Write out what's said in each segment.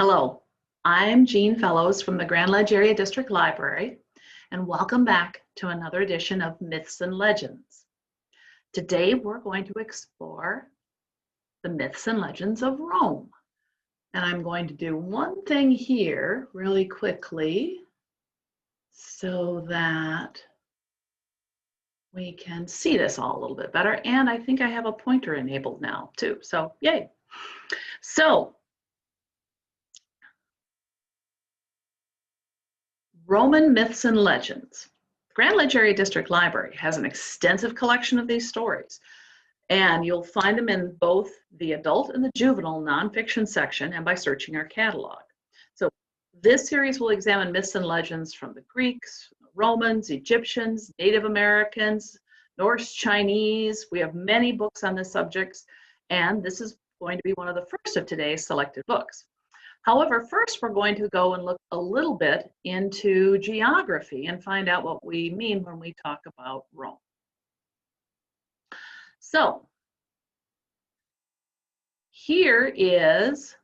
Hello, I'm Jean Fellows from the Grand Ledge Area District Library, and welcome back to another edition of Myths and Legends. Today we're going to explore the myths and legends of Rome. And I'm going to do one thing here really quickly so that we can see this all a little bit better. And I think I have a pointer enabled now too, so yay. So, Roman myths and legends. Grand Ledge Area District Library has an extensive collection of these stories, and you'll find them in both the adult and the juvenile nonfiction section and by searching our catalog. So this series will examine myths and legends from the Greeks, Romans, Egyptians, Native Americans, Norse, Chinese. We have many books on this subject, and this is going to be one of the first of today's selected books. However, first we're going to go and look a little bit into geography and find out what we mean when we talk about Rome. So, here is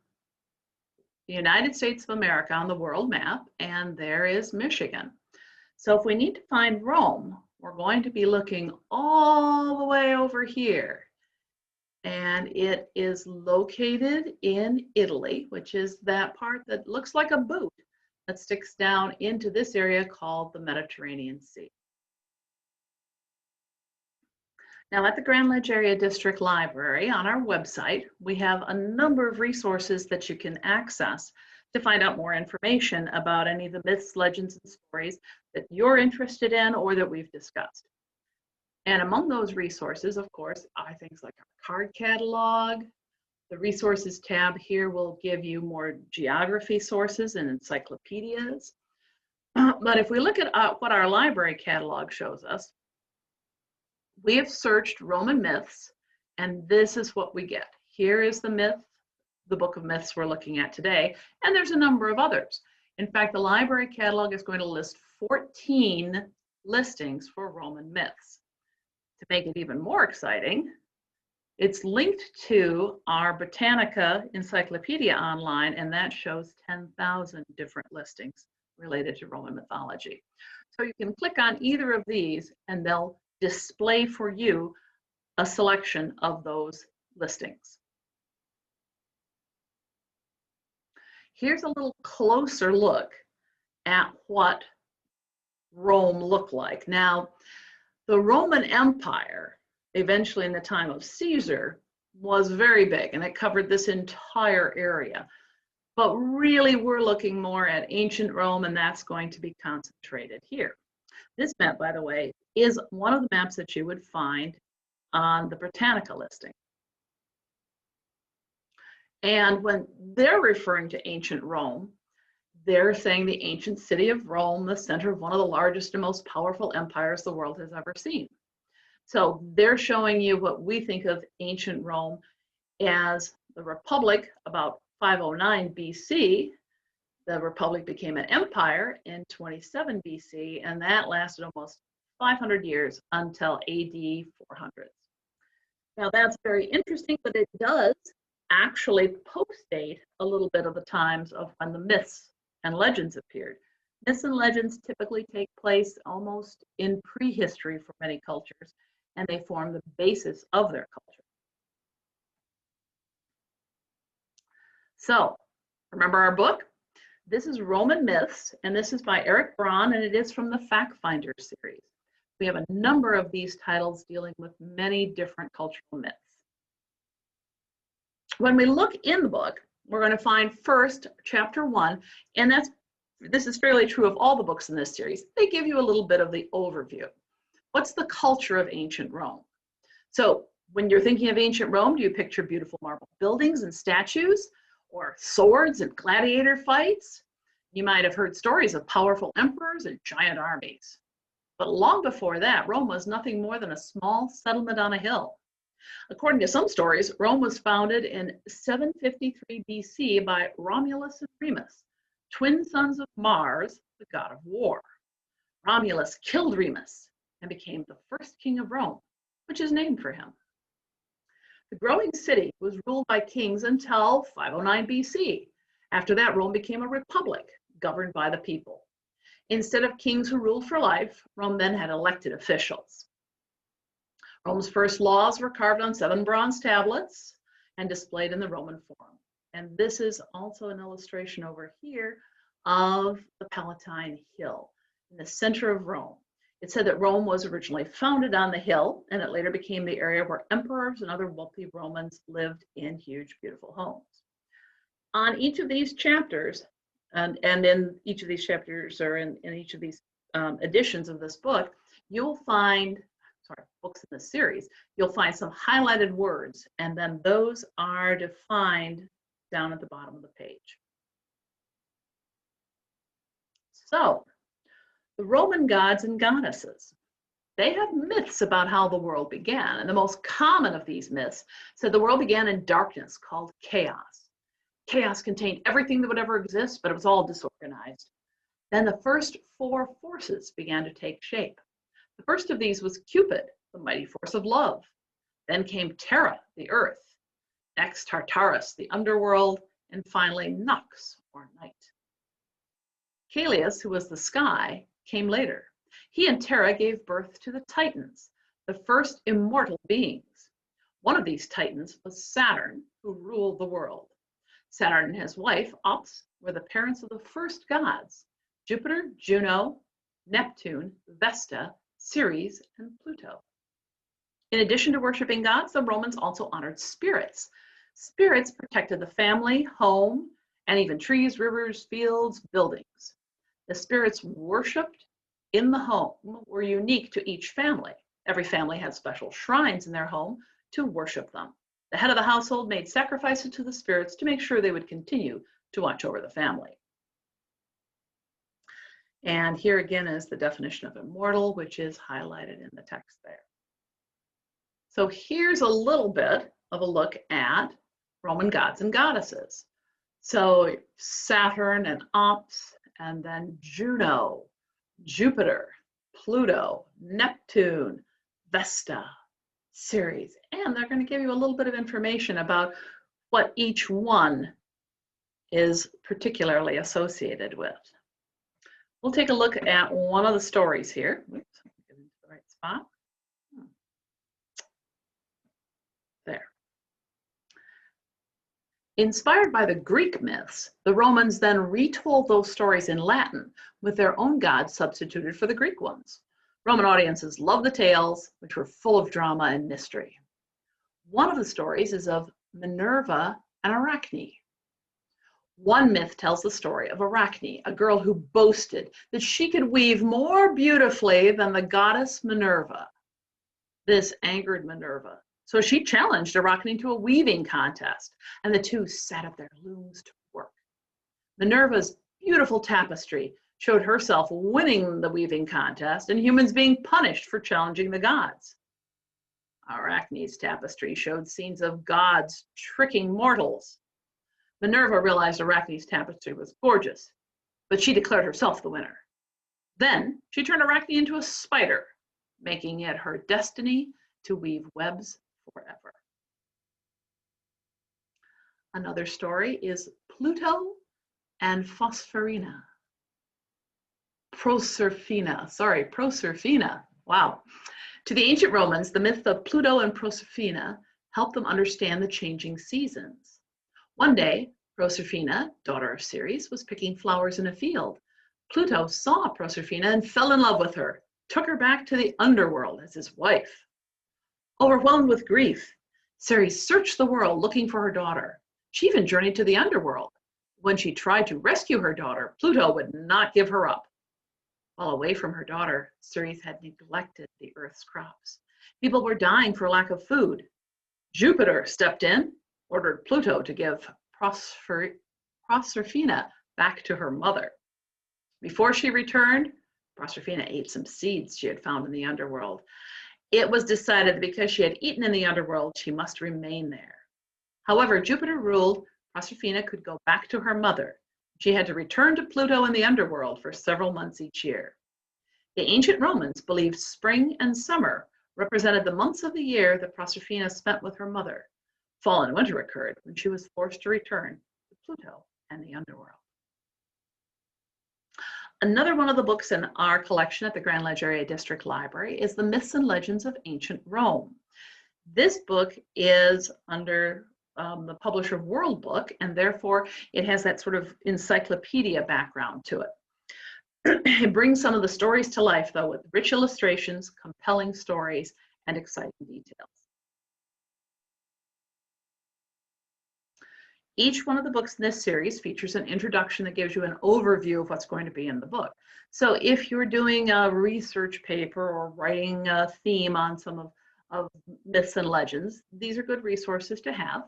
the United States of America on the world map, and there is Michigan. So if we need to find Rome, we're going to be looking all the way over here. And it is located in Italy, which is that part that looks like a boot that sticks down into this area called the Mediterranean Sea. Now at the Grand Ledge Area District Library on our website, we have a number of resources that you can access to find out more information about any of the myths, legends, and stories that you're interested in or that we've discussed. And among those resources, of course, are things like our card catalog. The resources tab here will give you more geography sources and encyclopedias. But if we look at what our library catalog shows us, we have searched Roman myths, and this is what we get. Here is the myth, the book of myths we're looking at today, and there's a number of others. In fact, the library catalog is going to list 14 listings for Roman myths. To make it even more exciting, it's linked to our Britannica Encyclopedia online, and that shows 10,000 different listings related to Roman mythology. So you can click on either of these, and they'll display for you a selection of those listings. Here's a little closer look at what Rome looked like. Now, the Roman Empire, eventually in the time of Caesar, was very big, and it covered this entire area. But really, we're looking more at ancient Rome, and that's going to be concentrated here. This map, by the way, is one of the maps that you would find on the Britannica listing. And when they're referring to ancient Rome, they're saying the ancient city of Rome, the center of one of the largest and most powerful empires the world has ever seen. So they're showing you what we think of ancient Rome as the Republic about 509 BC. The Republic became an empire in 27 BC, and that lasted almost 500 years until AD 400. Now that's very interesting, but it does actually post-date a little bit of the times of when the myths and legends appeared. Myths and legends typically take place almost in prehistory for many cultures, and they form the basis of their culture. So, remember our book? This is Roman Myths, and this is by Eric Braun, and it is from the Fact Finder series. We have a number of these titles dealing with many different cultural myths. When we look in the book, we're going to find first chapter 1, and this is fairly true of all the books in this series. They give you a little bit of the overview. What's the culture of ancient Rome? So when you're thinking of ancient Rome, do you picture beautiful marble buildings and statues, or swords and gladiator fights? You might have heard stories of powerful emperors and giant armies. But long before that, Rome was nothing more than a small settlement on a hill. According to some stories, Rome was founded in 753 BC by Romulus and Remus, twin sons of Mars, the god of war. Romulus killed Remus and became the first king of Rome, which is named for him. The growing city was ruled by kings until 509 BC, After that, Rome became a republic governed by the people. Instead of kings who ruled for life, Rome then had elected officials. Rome's first laws were carved on 7 bronze tablets and displayed in the Roman Forum. And this is also an illustration over here of the Palatine Hill in the center of Rome. It said that Rome was originally founded on the hill, and it later became the area where emperors and other wealthy Romans lived in huge, beautiful homes. On each of these chapters, and in each of these chapters, or in each of these editions of this book, you'll find, books in this series, you'll find some highlighted words, and then those are defined down at the bottom of the page. So, the Roman gods and goddesses, they have myths about how the world began, and the most common of these myths said the world began in darkness called chaos. Chaos contained everything that would ever exist, but it was all disorganized. Then the first 4 forces began to take shape. The first of these was Cupid, the mighty force of love. Then came Terra, the earth. Next, Tartarus, the underworld, and finally Nox, or night. Callias, who was the sky, came later. He and Terra gave birth to the Titans, the first immortal beings. One of these Titans was Saturn, who ruled the world. Saturn and his wife, Ops, were the parents of the first gods, Jupiter, Juno, Neptune, Vesta, Ceres, and Pluto. In addition to worshiping gods, the Romans also honored spirits. Spirits protected the family, home, and even trees, rivers, fields, buildings. The spirits worshipped in the home were unique to each family. Every family had special shrines in their home to worship them. The head of the household made sacrifices to the spirits to make sure they would continue to watch over the family. And here again is the definition of immortal, which is highlighted in the text there. So here's a little bit of a look at Roman gods and goddesses. So Saturn and Ops, and then Juno, Jupiter, Pluto, Neptune, Vesta, Ceres, and they're going to give you a little bit of information about what each one is particularly associated with. We'll take a look at one of the stories here. Oops, get into the right spot. There. Inspired by the Greek myths, the Romans then retold those stories in Latin with their own gods substituted for the Greek ones. Roman audiences loved the tales, which were full of drama and mystery. One of the stories is of Minerva and Arachne. One myth tells the story of Arachne, a girl who boasted that she could weave more beautifully than the goddess Minerva. This angered Minerva, so she challenged Arachne to a weaving contest, and the two sat at their looms to work. Minerva's beautiful tapestry showed herself winning the weaving contest and humans being punished for challenging the gods. Arachne's tapestry showed scenes of gods tricking mortals. Minerva realized Arachne's tapestry was gorgeous, but she declared herself the winner. Then she turned Arachne into a spider, making it her destiny to weave webs forever. Another story is Pluto and Proserpina. Proserpina. Wow. To the ancient Romans, the myth of Pluto and Proserpina helped them understand the changing seasons. One day, Proserpina, daughter of Ceres, was picking flowers in a field. Pluto saw Proserpina and fell in love with her, took her back to the underworld as his wife. Overwhelmed with grief, Ceres searched the world looking for her daughter. She even journeyed to the underworld. When she tried to rescue her daughter, Pluto would not give her up. While away from her daughter, Ceres had neglected the earth's crops. People were dying for lack of food. Jupiter stepped in, ordered Pluto to give Proserpina back to her mother. Before she returned, Proserpina ate some seeds she had found in the underworld. It was decided that because she had eaten in the underworld, she must remain there. However, Jupiter ruled Proserpina could go back to her mother. She had to return to Pluto in the underworld for several months each year. The ancient Romans believed spring and summer represented the months of the year that Proserpina spent with her mother. Fall and winter occurred when she was forced to return to Pluto and the underworld. Another one of the books in our collection at the Grand Ledge Area District Library is The Myths and Legends of Ancient Rome. This book is under the publisher of World Book, and therefore it has that sort of encyclopedia background to it. It brings some of the stories to life, though, with rich illustrations, compelling stories, and exciting details. Each one of the books in this series features an introduction that gives you an overview of what's going to be in the book. So if you're doing a research paper or writing a theme on some of myths and legends, these are good resources to have.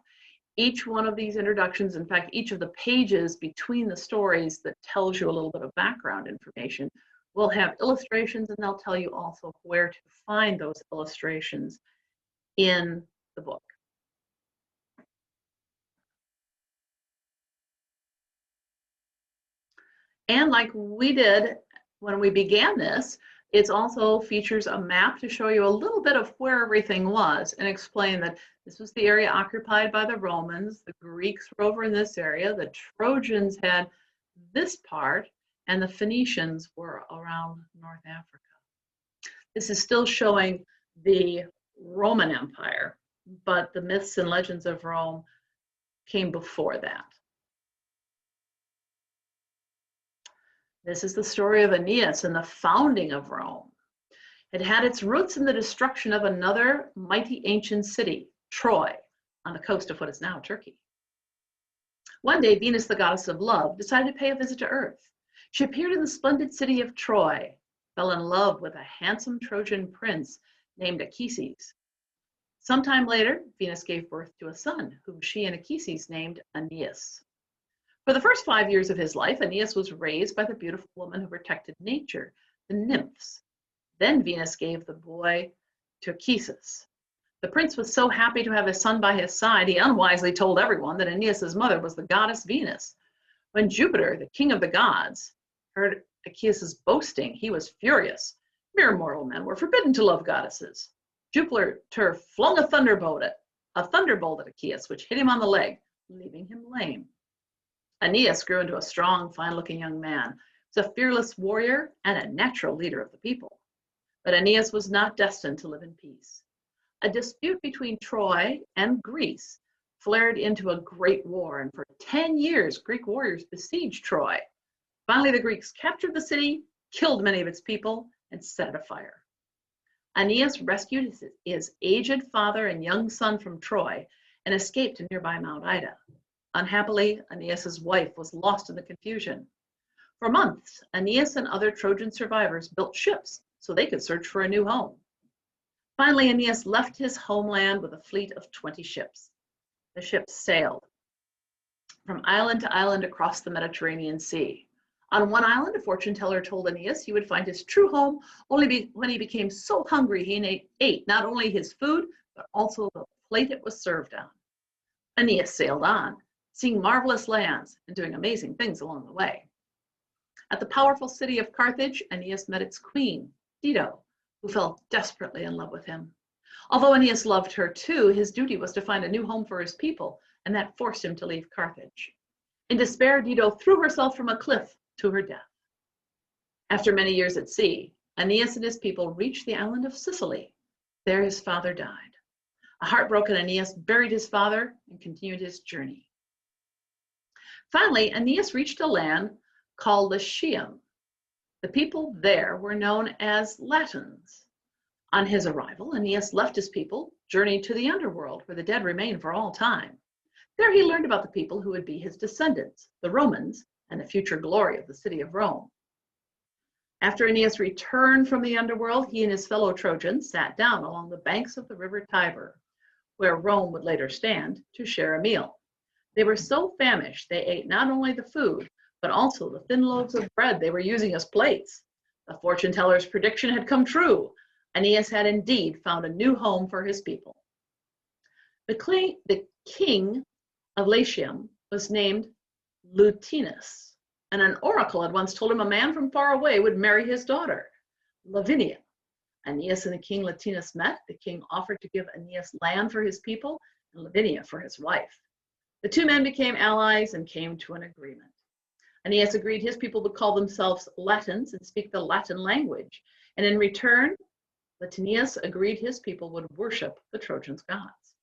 Each one of these introductions, in fact, each of the pages between the stories that tells you a little bit of background information will have illustrations, and they'll tell you also where to find those illustrations in the book. And like we did when we began this, it also features a map to show you a little bit of where everything was and explain that this was the area occupied by the Romans, the Greeks were over in this area, the Trojans had this part, and the Phoenicians were around North Africa. This is still showing the Roman Empire, but the myths and legends of Rome came before that. This is the story of Aeneas and the founding of Rome. It had its roots in the destruction of another mighty ancient city, Troy, on the coast of what is now Turkey. One day, Venus, the goddess of love, decided to pay a visit to Earth. She appeared in the splendid city of Troy, fell in love with a handsome Trojan prince named Anchises. Sometime later, Venus gave birth to a son, whom she and Anchises named Aeneas. For the first 5 years of his life, Aeneas was raised by the beautiful woman who protected nature, the nymphs. Then Venus gave the boy to Anchises. The prince was so happy to have his son by his side, he unwisely told everyone that Aeneas' mother was the goddess Venus. When Jupiter, the king of the gods, heard Anchises boasting, he was furious. Mere mortal men were forbidden to love goddesses. Jupiter flung a thunderbolt at Anchises, which hit him on the leg, leaving him lame. Aeneas grew into a strong, fine-looking young man. He was a fearless warrior and a natural leader of the people. But Aeneas was not destined to live in peace. A dispute between Troy and Greece flared into a great war, and for 10 years, Greek warriors besieged Troy. Finally, the Greeks captured the city, killed many of its people, and set it afire. Aeneas rescued his aged father and young son from Troy and escaped to nearby Mount Ida. Unhappily, Aeneas' wife was lost in the confusion. For months, Aeneas and other Trojan survivors built ships so they could search for a new home. Finally, Aeneas left his homeland with a fleet of 20 ships. The ships sailed from island to island across the Mediterranean Sea. On one island, a fortune teller told Aeneas he would find his true home only when he became so hungry he ate not only his food, but also the plate it was served on. Aeneas sailed on, seeing marvelous lands and doing amazing things along the way. At the powerful city of Carthage, Aeneas met its queen, Dido, who fell desperately in love with him. Although Aeneas loved her too, his duty was to find a new home for his people, and that forced him to leave Carthage. In despair, Dido threw herself from a cliff to her death. After many years at sea, Aeneas and his people reached the island of Sicily. There his father died. A heartbroken Aeneas buried his father and continued his journey. Finally, Aeneas reached a land called Latium. The people there were known as Latins. On his arrival, Aeneas left his people, journeyed to the underworld, where the dead remain for all time. There he learned about the people who would be his descendants, the Romans, and the future glory of the city of Rome. After Aeneas returned from the underworld, he and his fellow Trojans sat down along the banks of the river Tiber, where Rome would later stand, to share a meal. They were so famished they ate not only the food, but also the thin loaves of bread they were using as plates. The fortune teller's prediction had come true. Aeneas had indeed found a new home for his people. The king of Latium was named Latinus, and an oracle had once told him a man from far away would marry his daughter, Lavinia. Aeneas and the king Latinus met. The king offered to give Aeneas land for his people and Lavinia for his wife. The two men became allies and came to an agreement. Aeneas agreed his people would call themselves Latins and speak the Latin language. And in return, Latinius agreed his people would worship the Trojans' gods.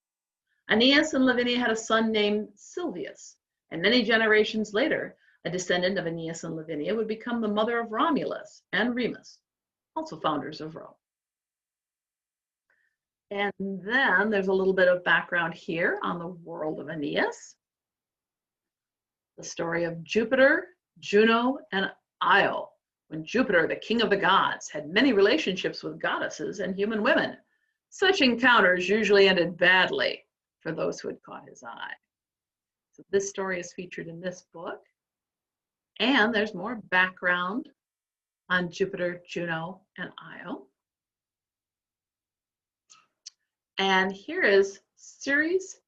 Aeneas and Lavinia had a son named Silvius, and many generations later, a descendant of Aeneas and Lavinia would become the mother of Romulus and Remus, also founders of Rome. And then there's a little bit of background here on the world of Aeneas. The story of Jupiter, Juno, and Io, when Jupiter, the king of the gods, had many relationships with goddesses and human women. Such encounters usually ended badly for those who had caught his eye. So this story is featured in this book. And there's more background on Jupiter, Juno, and Io. And here is Ceres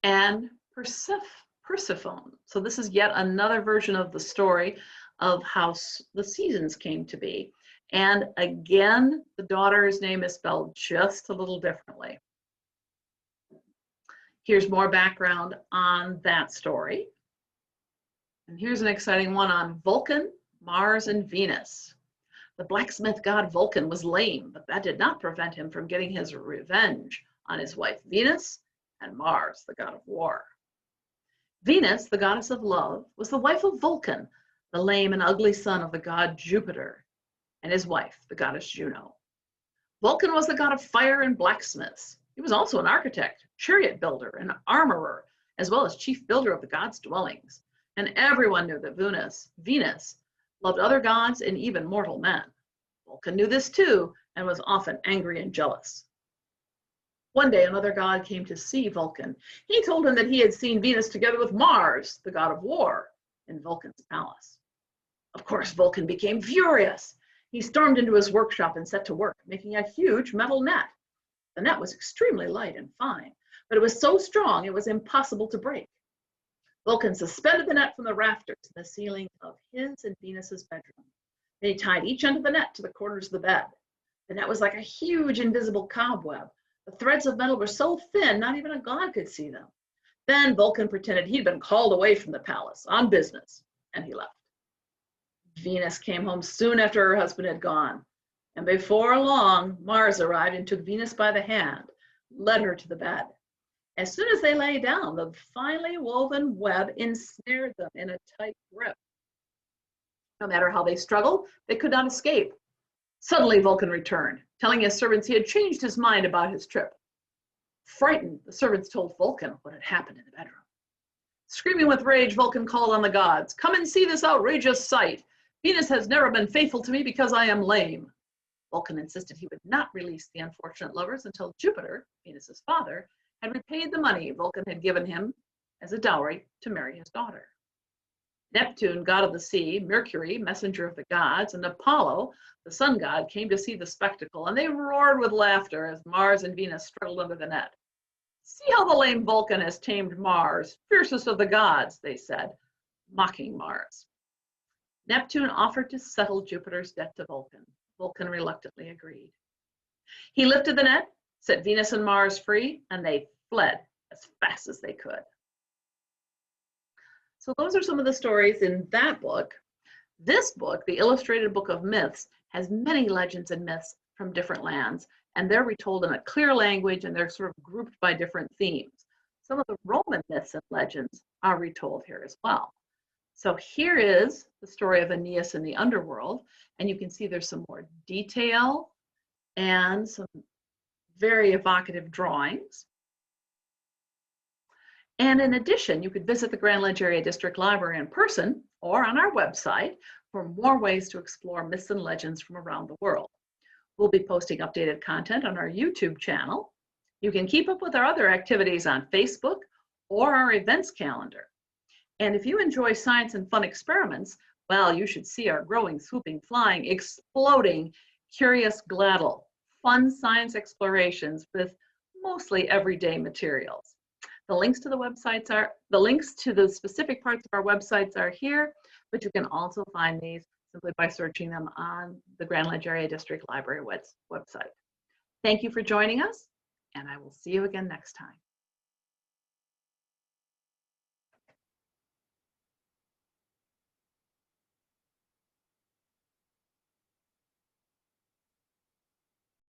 and Persephone. So this is yet another version of the story of how the seasons came to be. And again, the daughter's name is spelled just a little differently. Here's more background on that story. And here's an exciting one on Vulcan, Mars, and Venus. The blacksmith god Vulcan was lame, but that did not prevent him from getting his revenge on his wife Venus and Mars, the god of war. Venus, the goddess of love, was the wife of Vulcan, the lame and ugly son of the god Jupiter, and his wife, the goddess Juno. Vulcan was the god of fire and blacksmiths. He was also an architect, chariot builder, and armorer, as well as chief builder of the gods' dwellings. And everyone knew that Venus loved other gods and even mortal men. Vulcan knew this too and was often angry and jealous. One day, another god came to see Vulcan. He told him that he had seen Venus together with Mars, the god of war, in Vulcan's palace. Of course, Vulcan became furious. He stormed into his workshop and set to work, making a huge metal net. The net was extremely light and fine, but it was so strong it was impossible to break. Vulcan suspended the net from the rafters in the ceiling of his and Venus's bedroom. Then he tied each end of the net to the corners of the bed. The net was like a huge invisible cobweb. The threads of metal were so thin, not even a god could see them. Then Vulcan pretended he'd been called away from the palace on business, and he left. Venus came home soon after her husband had gone, and before long, Mars arrived and took Venus by the hand, led her to the bed. As soon as they lay down, the finely woven web ensnared them in a tight grip. No matter how they struggled, they could not escape. Suddenly, Vulcan returned, telling his servants he had changed his mind about his trip. Frightened, the servants told Vulcan what had happened in the bedroom. Screaming with rage, Vulcan called on the gods, "Come and see this outrageous sight. Venus has never been faithful to me because I am lame." Vulcan insisted he would not release the unfortunate lovers until Jupiter, Venus's father, had repaid the money Vulcan had given him as a dowry to marry his daughter. Neptune, god of the sea, Mercury, messenger of the gods, and Apollo, the sun god, came to see the spectacle, and they roared with laughter as Mars and Venus struggled under the net. "See how the lame Vulcan has tamed Mars, fiercest of the gods," they said, mocking Mars. Neptune offered to settle Jupiter's debt to Vulcan. Vulcan reluctantly agreed. He lifted the net, set Venus and Mars free, and they fled as fast as they could. So those are some of the stories in that book. This book, the Illustrated Book of Myths, has many legends and myths from different lands, and they're retold in a clear language, and they're sort of grouped by different themes. Some of the Roman myths and legends are retold here as well. So here is the story of Aeneas in the underworld, and you can see there's some more detail and some very evocative drawings. And in addition, you could visit the Grand Ledge Area District Library in person or on our website for more ways to explore myths and legends from around the world. We'll be posting updated content on our YouTube channel. You can keep up with our other activities on Facebook or our events calendar. And if you enjoy science and fun experiments, well, you should see our growing, swooping, flying, exploding, curious gladdle, fun science explorations with mostly everyday materials. The links to the specific parts of our websites are here, but you can also find these simply by searching them on the Grand Ledge Area District Library website. Thank you for joining us, and I will see you again next time.